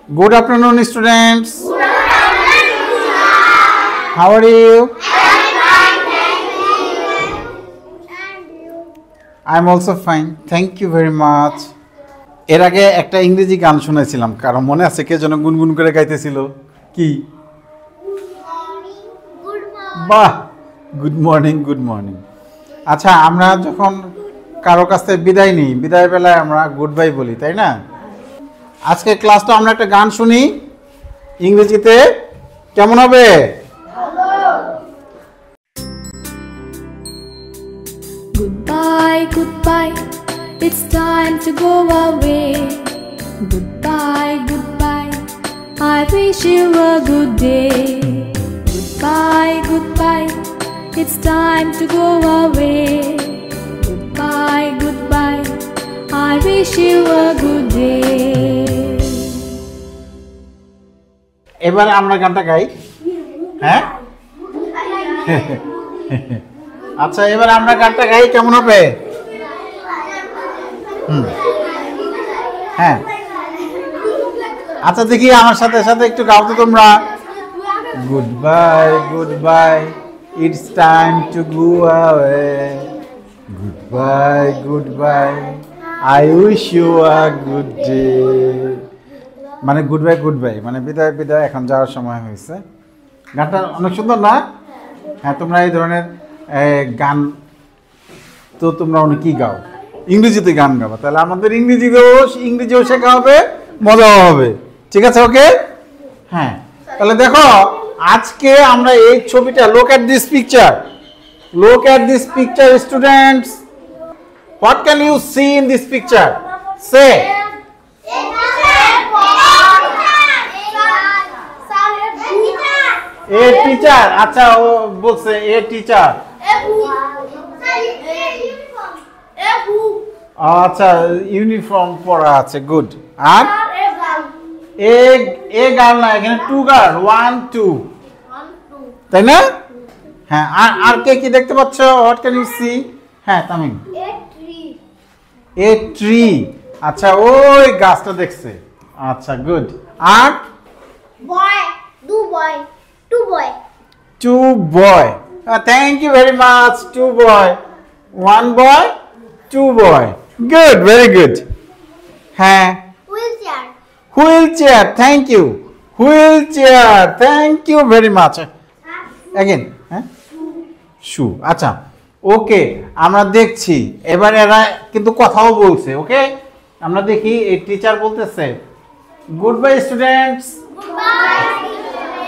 Good afternoon, students. Good afternoon. How are you? I'm also fine. Thank you very much. এর আগে একটা ইংরেজি গান শুনেছিলাম, কারণ মনে আছে কে যেন গুনগুন করে গাইতেছিল কি? বাহ, গুড মর্নিং, গুড মর্নিং। আচ্ছা, আমরা যখন কারো কাছ থেকে বিদায় নিই, বিদায় বেলায় আমরা গুড বাই বলি, তাই না? আজকে ক্লাসটা আমরা একটা গান শুনি ইংরেজিতে, কেমন হবে? Goodbye, goodbye, it's time to go away. Goodbye, goodbye, I wish you a good day. Goodbye, goodbye, it's time to go away. Goodbye, goodbye, I wish you a good day. এবারে আমরা গানটা গাই, হ্যাঁ? আচ্ছা, এবার আমরা গানটা গাই, কেমন হবে? হ্যাঁ, আচ্ছা দেখি আমার সাথে সাথে একটু গাও তো তোমরা। Good by, good bye, it's time to go away. Good by, good bye, I wish you a good day. মানে গুড বাই, গুড বাই মানে বিদায়, বিদায়, এখন যাওয়ার সময় হয়েছে। গানটা অনেক সুন্দর না? হ্যাঁ, তোমরা এই ধরনের গান তো তোমরা অনেকেই গাও, ইংরেজিতে গান গাবা, তাহলে আমাদের ইংরেজিও শেখা হবে, মজাও হবে। ঠিক আছে, ওকে? হ্যাঁ, তাহলে দেখো আজকে আমরা এই ছবিটা, look at this picture, look at this picture students. What can you see in this picture? সে এ টিচার। আচ্ছা, ও বলছে এ টিচার। আচ্ছা, ইউনিফর্ম পরা আছে, গুড। আর এ গার্ল না, এখানে টু গার্ল, 1 2, তাই না? হ্যাঁ, আর কে কি দেখতে পাচ্ছ? What can you see? হ্যাঁ, তামিম। A tree. আচ্ছা, ওই গাছটা দেখছে। আচ্ছা, গুড। আর boy, two boy. Thank you very much. 2 boy, 1 boy, 2 boy. Good, very good. হ্যাঁ, wheelchair. Thank you. Wheelchair. Thank you very much. Again, হ্যাঁ, shoe. আচ্ছা, ওকে, আমরা দেখছি এবার এরা কিন্তু কথাও বলছে। ওকে, আমরা দেখি এই টিচার বলতেছে গুড বাই স্টুডেন্টস।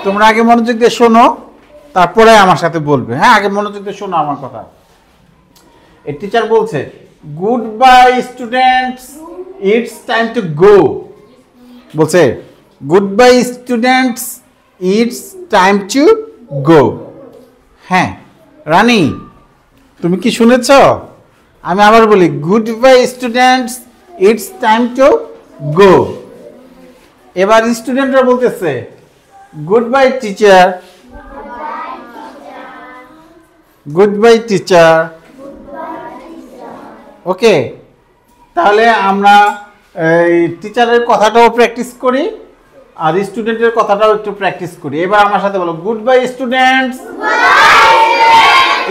তোমরা আগে মনোযোগ দিয়ে শোনো, তারপরে আমার সাথে বলবে। হ্যাঁ, আগে মনোযোগ দিয়ে শোনো আমার কথা। এই টিচার বলছে good bye students, it's time to go. বলছে good bye students, it's time to go. হ্যাঁ, রানী তুমি কি শুনেছ? আমি আবার বলি good bye students, it's time to go. এবার স্টুডেন্টরা বলতেছে Goodbye teacher. Goodbye teacher. ওকে, তাহলে আমরা এই টিচারের কথাটাও প্র্যাকটিস করি আর স্টুডেন্টের কথাটাও একটু প্র্যাকটিস করি। এবার আমার সাথে বলো good bye students,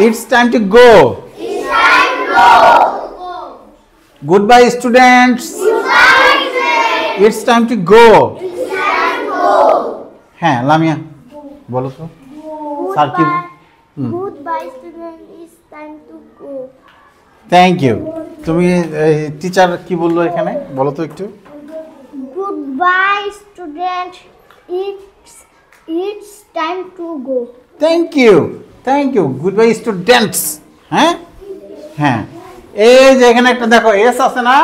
it's time to go. Good bye students, it's time to go. হ্যাঁ, লামিয়া বলো তো। স্যার কি? Goodbye student, it's time to go. Thank you. তুমি টিচার কি বললো এখানে বলো তো একটু। Goodbye student, it's time to go. Thank you, thank you. Good bye students. হ্যাঁ হ্যাঁ, এই যে এখানে একটা দেখো এস আছে না,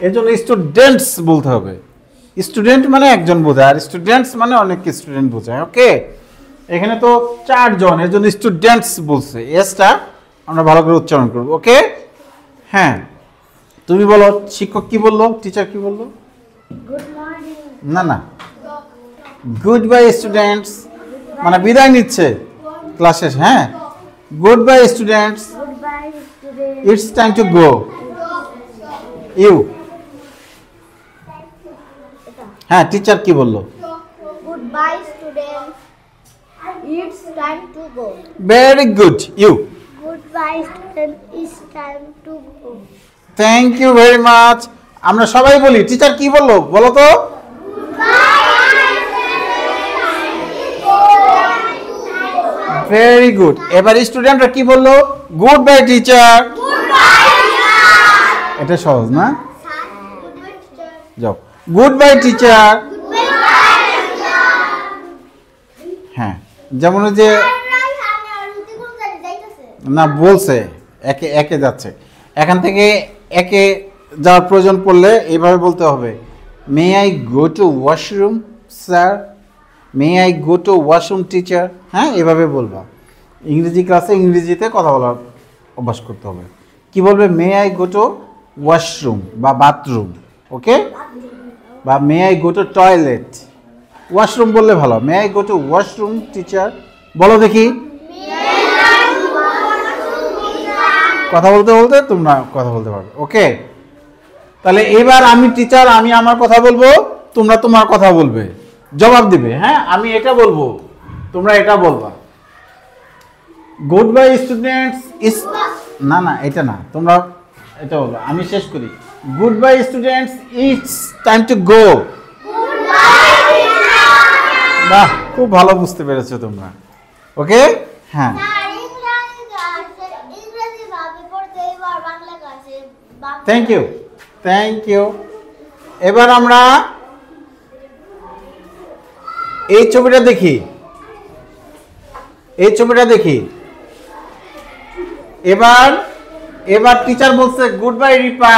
এর জন্য স্টুডেন্টস বলতে হবে। স্টুডেন্ট মানে একজন বোঝায়, আর স্টুডেন্টস মানে অনেক স্টুডেন্ট বোঝায়। ওকে, এখানে তো 4 জন, এর জন্য স্টুডেন্টস বলছে। এসটা আমরা ভালো করে উচ্চারণ করব। ওকে, হ্যাঁ, তুমি বলো শিক্ষক কি বললো, টিচার কি বললো? Good morning. না না, গুড বাই স্টুডেন্টস মানে বিদায় নিচ্ছে ক্লাস শেষ। হ্যাঁ, good bye students, Goodbye student. It's time to go. You হ্যাঁ টিচার কি বললো? Goodbye, students. It's time to go. Very good, you. Goodbye, students. It's time to go. Thank you very much. আমরা সবাই বলি teacher কি বললো বলো তো? Very good. এবার স্টুডেন্টরা কি বললো? Good by teacher. এটা সহজ না? যাও, গুড বাই টিচার। হ্যাঁ, যেমন ওই যে না বলছে একে একে যাচ্ছে, এখান থেকে একে যাওয়ার প্রয়োজন পড়লে এইভাবে বলতে হবে, may I go to washroom sir, may I go to washroom teacher. হ্যাঁ, এভাবে বলবা। ইংরেজি ক্লাসে ইংরেজিতে কথা বলার অভ্যাস করতে হবে। কি বলবে? May I go to washroom বা বাথরুম, ওকে, বা may I go to toilet. Washroom বললে ভালো। May I go to washroom teacher. বলো দেখি, কথা বলতে বলতে তোমরা কথা বলতে পারবে, ওকে। তাহলে এবার আমি টিচার, আমি আমার কথা বলবো, তোমরা তোমার কথা বলবে, জবাব দিবে। হ্যাঁ, আমি এটা বলবো, তোমরা এটা বলবা। গুড বাই স্টুডেন্টস ইস, না না এটা না, তোমরা এটা বলো, আমি শেষ করি। Good bye students, it's time to গো। বাহ, খুব ভালো বুঝতে পেরেছো তোমরা, ওকে। হ্যাঁ, থ্যাংক ইউ, থ্যাংক ইউ। এবার আমরা এই ছবিটা দেখি, এই ছবিটা দেখি। এবার এবার টিচার বলছে গুড বাই রিপা,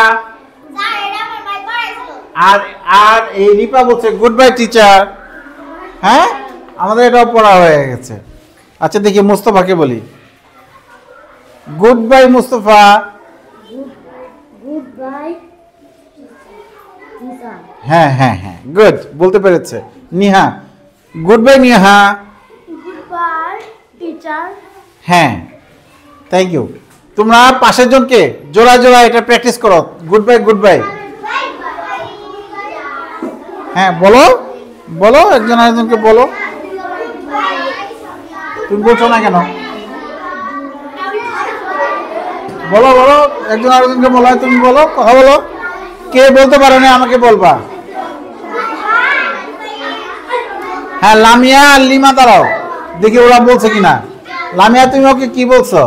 আর আর এই রিপা বলছে গুড বাই টিচার। হ্যাঁ, আমাদের এটাও পড়া হয়ে গেছে। আচ্ছা দেখি মুস্তফাকে বলি, good bye Mustafa. Goodbye, teacher. হ্যাঁ হ্যাঁ হ্যাঁ, গুড, বলতে পেরেছে। Niha, good bye Niha. Goodbye, teacher. হ্যাঁ, থ্যাংক ইউ। তোমরা পাশের জনকে জোড়া জোড়া এটা প্র্যাকটিস করো, গুড বাই গুড বাই। হ্যাঁ বলো, বলো, একজন আরেকজনকে বলো। তুমি বলছো না কেন? বলো বলো, একজন আরেকজনকে বলো, তুমি বলো, কথা বলো। কে বলতে পারো না আমাকে বলবা। হ্যাঁ, লামিয়া আর লিমা দাঁড়াও, দেখি ওরা বলছে কিনা। লামিয়া, তুমি ওকে কি বলছো?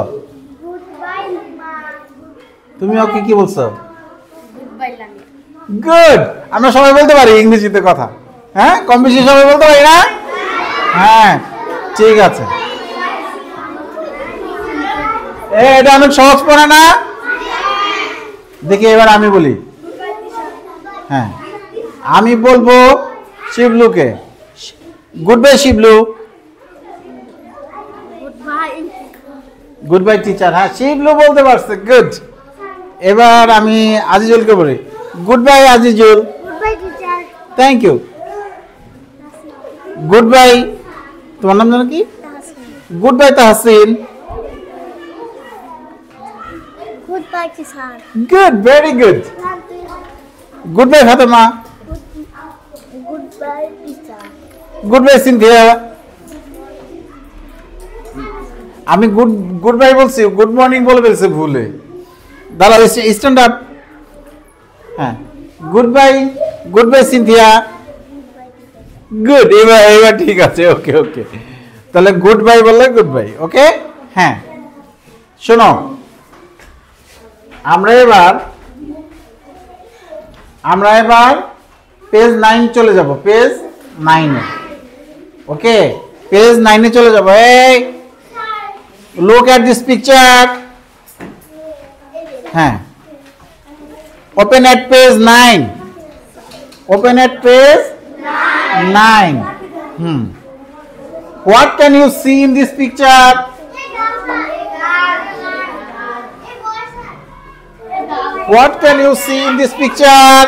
Goodbye, Lima. তুমি ওকে কি বলছো? Goodbye, Lamia. গুড। আমরা সবাই বলতে পারি ইংরেজিতে কথা। হ্যাঁ, কম বেশি সবাই বলতে পারি না? হ্যাঁ, ঠিক আছে। এটা অনেক সহজ পড়া না? দেখি এবার আমি বলি। হ্যাঁ, আমি বলবো শিবলুকে, goodbye Shiblu. Goodbye. Good bye teacher. হ্যাঁ, শিবলু বলতে পারছে, গুড। এবার আমি আজিজুলকে বলি, goodbye Azizul. Goodbye, teacher. Thank you. Good bye, তোমার নাম জানো কি? Goodbye Tahsin. Goodbye, teacher. Good, very good. Goodbye Fatema. Goodbye, teacher. Goodbye Sinthia. আমি গুড গুড বাই বলছি, গুড মর্নিং বলে ফেলছে ভুলে। দাঁড়াও, স্ট্যান্ড আপ। হ্যাঁ, good bye, good bye Sinthia. Good, এবার এবার ঠিক আছে, ওকে ওকে। তাহলে গুড বাই বললে গুড বাই, ওকে। হ্যাঁ, শোনো, আমরা এবার পেজ 9 চলে যাব, পেজ 9 এ, ওকে। পেজ 9 এ চলে যাব। এই লুক এট দিস পিকচার। হ্যাঁ, open at page 9, open at page 9. What can you see in this picture? What can you see in this picture?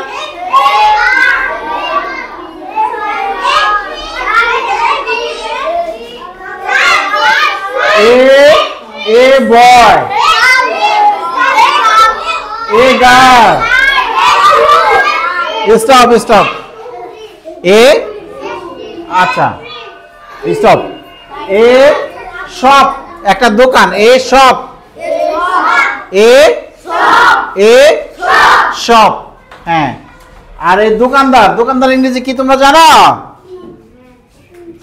A boy, a girl. Stop, stop. এ আচ্ছা stop এ shop একটা দোকান এ shop এ shop হ্যাঁ আর এই দোকানদার দোকানদার ইংরেজি কি তোমরা জানো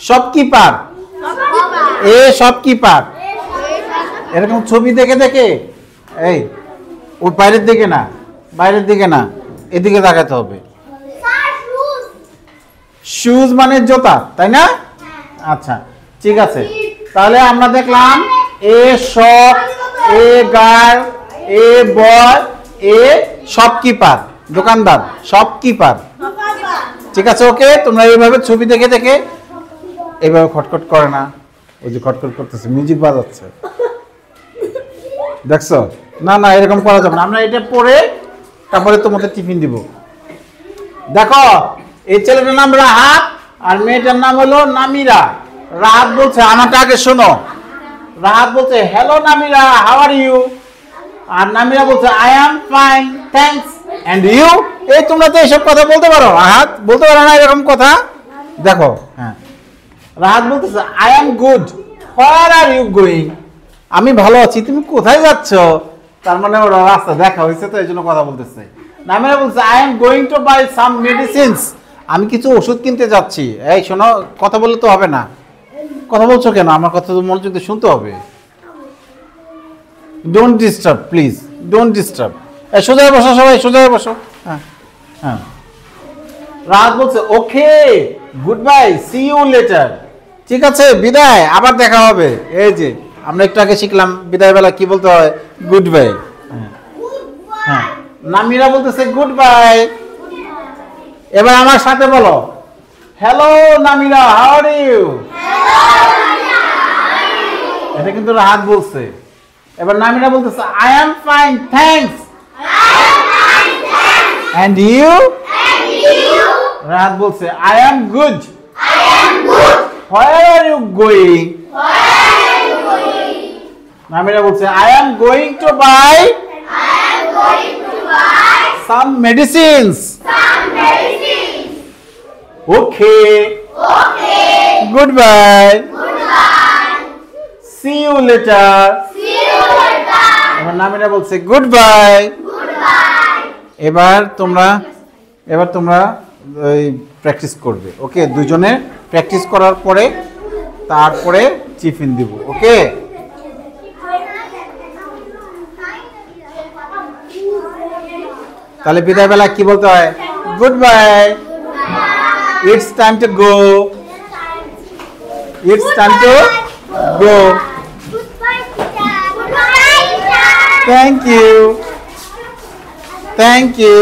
শপকিপার এ শপকিপার এরকম ছবি দেখে দেখে এই ও বাইরের দিকে না এদিকে তাকাতে হবে শুজ মানে জুতা তাই না আচ্ছা ঠিক আছে তাহলে আমরা দেখলাম a shop a girl a boy a shopkeeper দোকানদার শপকিপার ঠিক আছে ওকে তোমরা এইভাবে ছবি দেখে দেখে এইভাবে খটখট করে না ওই যে খটখট করতেছে মিউজিক বাজাচ্ছে দেখছো না না এরকম করা যাবে না আমরা এটা পড়ে তারপরে তোমাদের টিফিন দিব দেখো এই ছেলেটার নাম রাহাত আর মেয়েটার নাম হলো নামিরা রাহাত বলছে আমাকে আগে শোনো রাহাত বলছে hello Namira how are you আর নামিরা বলছে I am fine thanks and you এই তোমরা তো এইসব কথা বলতে পারো রাহাত বলতে পারো না এরকম কথা দেখো হ্যাঁ রাহাত বলতেছে I am good where are you going আমি ভালো আছি তুমি কোথায় যাচ্ছ তার মানে ওরা রাস্তা দেখা হয়েছে তো এই জন্য কথা বলতেছে নামিরা বলছে I am going to buy some medicines আমি কিছু ওষুধ কিনতে যাচ্ছি এই শোনো কথা বললে তো হবে না কথা বলছো কেন আমার কথা তো মনোযোগ দিয়ে শুনতে হবে don't disturb please don't disturb এই সোজা বসো সবাই সোজা বসো হ্যাঁ হ্যাঁ রাত বলছে okay good bye see you later ঠিক আছে বিদায় আবার দেখা হবে এই যে আমরা একটু আগে শিখলাম বিদায় বেলা কি বলতে হয় গুড বাই হ্যাঁ নামিরা বলতেছে গুড বাই এবার আমার সাথে বলো hello Namira how are you এটা কিন্তু রাহাত বলছে এবার নামিরা বলতেছে I am fine thanks and you Rahat বলছে I am good where are you going Namira বলছে I am going to buy some medicines okay goodbye see you later এবার নামিরা বলছে গুডবাই এবার তোমরা ওই প্র্যাকটিস করবে ওকে দুজনে প্র্যাকটিস করার পরে তারপরে টিফিন দিব ওকে তাহলে বিদায় বেলা কি বলতে হয় good bye it's time to go it's time to go thank you